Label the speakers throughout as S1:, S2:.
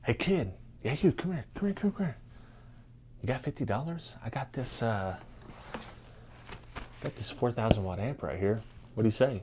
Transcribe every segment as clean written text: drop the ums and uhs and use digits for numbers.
S1: Hey kid, yeah, you come here, come here, come here. You got $50? I got this 4,000 watt amp right here. What do you say?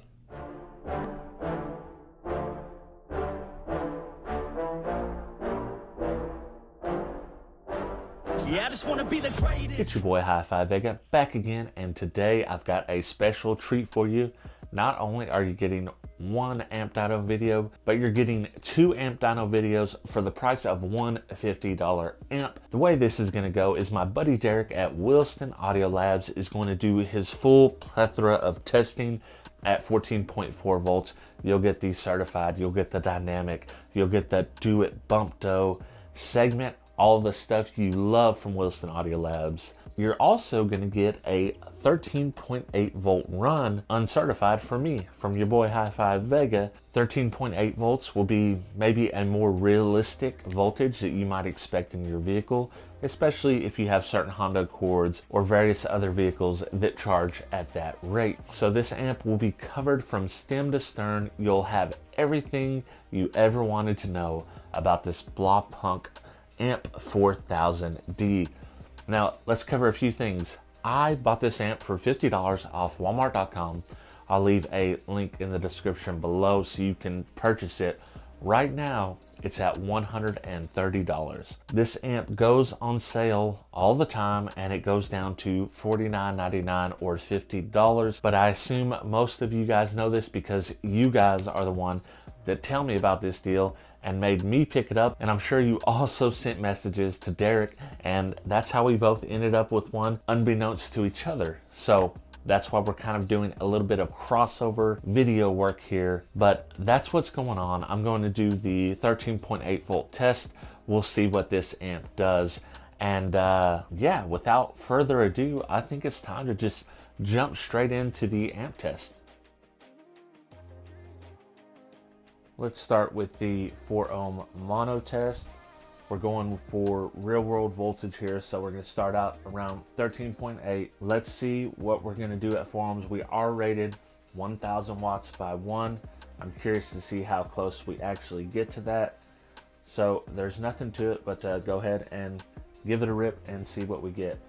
S2: Yeah, I just want to be the greatest.
S1: It's your boy HifiVega back again, and today I've got a special treat for you. Not only are you getting one amp dyno video, but you're getting two amp dyno videos for the price of one $50 amp. The way this is going to go is my buddy Derek at Williston Audio Labs is going to do his full plethora of testing at 14.4 volts. You'll get the certified, you'll get the dynamic, you'll get the do it bump dough segment, all the stuff you love from Williston Audio Labs. You're also going to get a 13.8 volt run uncertified for me, from your boy HifiVega. 13.8 volts will be maybe a more realistic voltage that you might expect in your vehicle, especially if you have certain Honda Accords or various other vehicles that charge at that rate. So this amp will be covered from stem to stern. You'll have everything you ever wanted to know about this Blaupunkt AMP4000d. Now, let's cover a few things. I bought this amp for $50 off Walmart.com. I'll leave a link in the description below so you can purchase it. Right now, it's at $130. This amp goes on sale all the time, and it goes down to $49.99 or $50. But I assume most of you guys know this because you guys are the one that tell me about this deal and made me pick it up. And I'm sure you also sent messages to Derek, and that's how we both ended up with one, unbeknownst to each other. So that's why we're kind of doing a little bit of crossover video work here, but that's what's going on. I'm going to do the 13.8 volt test. We'll see what this amp does. And yeah, without further ado, I think it's time to just jump straight into the amp test. Let's start with the 4 ohm mono test. We're going for real world voltage here, so we're going to start out around 13.8. Let's see what we're going to do at 4 ohms. We are rated 1,000 watts by 1. I'm curious to see how close we actually get to that. So there's nothing to it but go ahead and give it a rip and see what we get.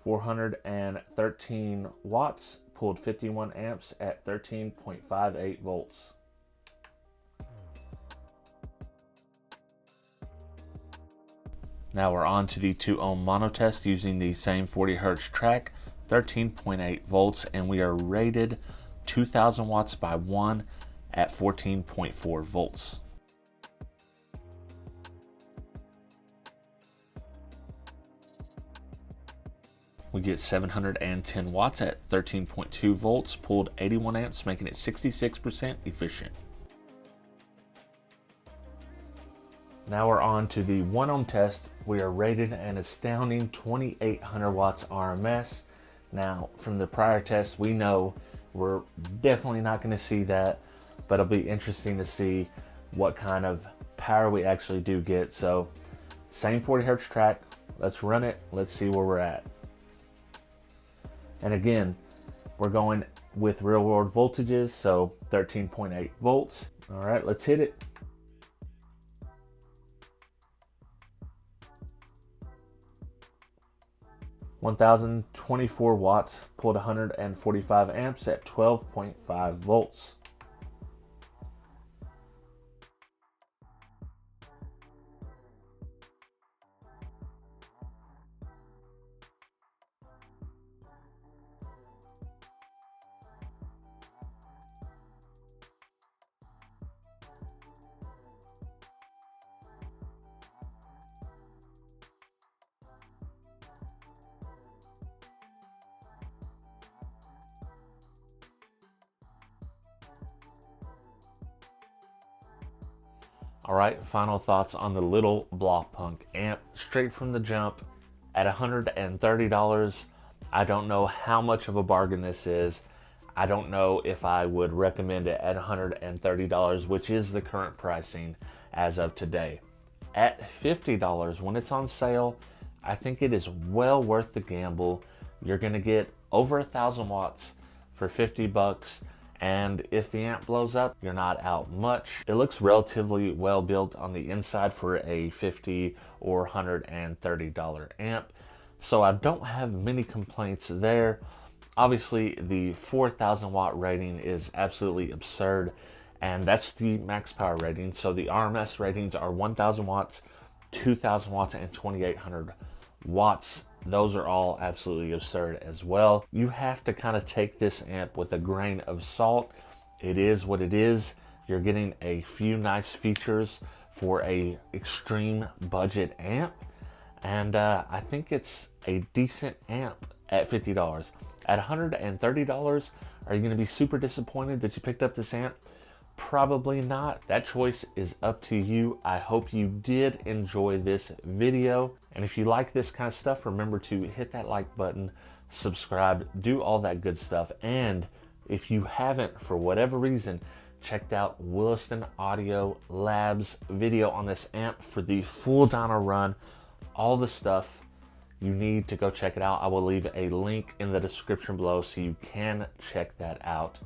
S1: .413 watts, pulled 51 amps at 13.58 volts. Now we're on to the 2 ohm mono test using the same 40 hertz track, 13.8 volts, and we are rated 2,000 watts by 1 at 14.4 volts. We get 710 watts at 13.2 volts, pulled 81 amps, making it 66% efficient. Now we're on to the 1 ohm test. We are rated an astounding 2,800 watts RMS. Now, from the prior test, we know we're definitely not going to see that, but it'll be interesting to see what kind of power we actually do get. So, same 40 hertz track. Let's run it. Let's see where we're at. And again, we're going with real world voltages, so 13.8 volts. All right, let's hit it. (1,024 watts, pulled 145 amps at 12.5 volts. All right, final thoughts on the little Blaupunkt amp. Straight from the jump, at $130, I don't know how much of a bargain this is. I don't know if I would recommend it at $130, which is the current pricing as of today. At $50, when it's on sale, I think it is well worth the gamble. You're gonna get over 1,000 watts for 50 bucks. And if the amp blows up, you're not out much. It looks relatively well built on the inside for a $50 or $130 amp. So I don't have many complaints there. Obviously, the 4,000 watt rating is absolutely absurd, and that's the max power rating. So the RMS ratings are 1,000 watts, 2,000 watts, and 2,800 watts. Those are all absolutely absurd as well. You have to kind of take this amp with a grain of salt. It is what it is. You're getting a few nice features for a extreme budget amp, and I think it's a decent amp at $50. At $130, are you going to be super disappointed that you picked up this amp? Probably not. That choice is up to you. I hope you did enjoy this video. And if you like this kind of stuff, remember to hit that like button, subscribe, do all that good stuff. And if you haven't, for whatever reason, checked out Williston Audio Labs video on this amp for the full dyno run, all the stuff, you need to go check it out. I will leave a link in the description below so you can check that out.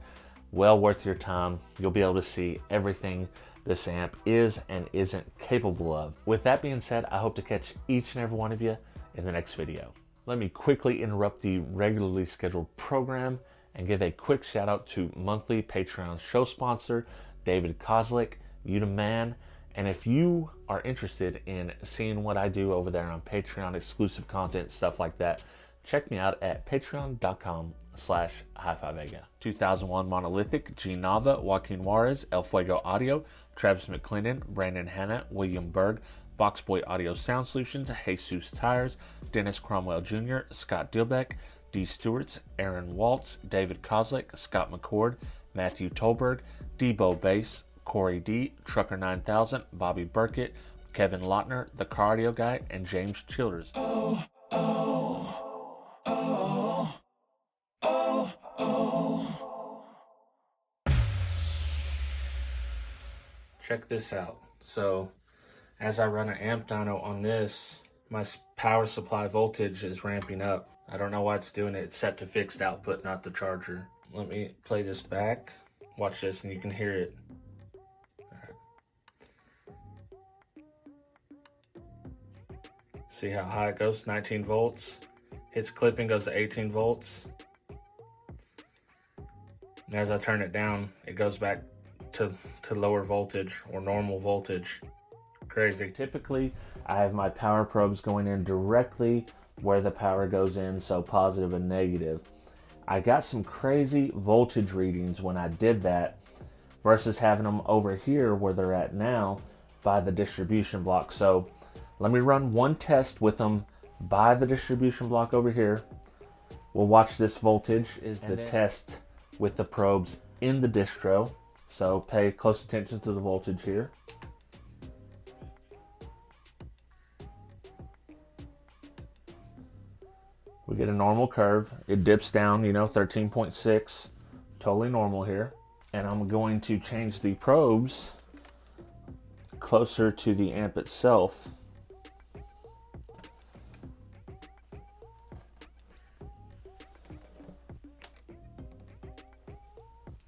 S1: Well worth your time. You'll be able to see everything this amp is and isn't capable of. With that being said, I hope to catch each and every one of you in the next video. Let me quickly interrupt the regularly scheduled program and give a quick shout out to monthly Patreon show sponsor, David Kozlik, you the man. And if you are interested in seeing what I do over there on Patreon, exclusive content, stuff like that, check me out at patreon.com/HifiVega. 2001 Monolithic, G Nava, Joaquin Juarez, El Fuego Audio, Travis McClendon, Brandon Hanna, William Berg, Boxboy Audio Sound Solutions, Jesus Tires, Dennis Cromwell Jr., Scott Dilbeck, D Stewarts, Aaron Waltz, David Kozlik, Scott McCord, Matthew Tolberg, Debo Bass, Corey D, Trucker 9000, Bobby Burkett, Kevin Lautner, The Cardio Guy, and James Childers. Check this out. So as I run an amp dyno on this, my power supply voltage is ramping up. I don't know why it's doing it. It's set to fixed output, not the charger. Let me play this back. Watch this and you can hear it. See how high it goes? 19 volts. Hits clipping, goes to 18 volts. And as I turn it down, it goes back to lower voltage or normal voltage. Crazy. Typically, I have my power probes going in directly where the power goes in, so positive and negative. I got some crazy voltage readings when I did that versus having them over here where they're at now by the distribution block. So let me run one test with them by the distribution block over here. We'll watch this voltage is the test with the probes in the distro. So pay close attention to the voltage here. We get a normal curve. It dips down, 13.6. Totally normal here. And I'm going to change the probes closer to the amp itself.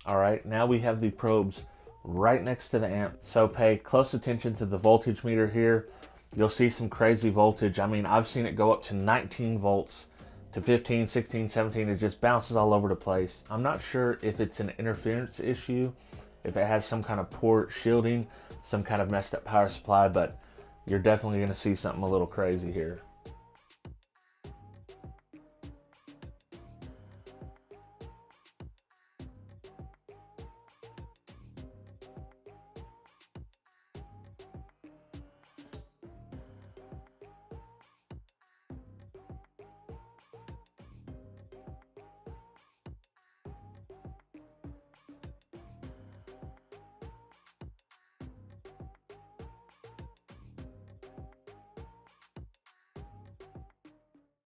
S1: All right, now we have the probes right next to the amp. So pay close attention to the voltage meter here. You'll see some crazy voltage. I mean, I've seen it go up to 19 volts, to 15, 16, 17. It just bounces all over the place. I'm not sure if it's an interference issue, if it has some kind of poor shielding, some kind of messed up power supply, but you're definitely gonna see something a little crazy here.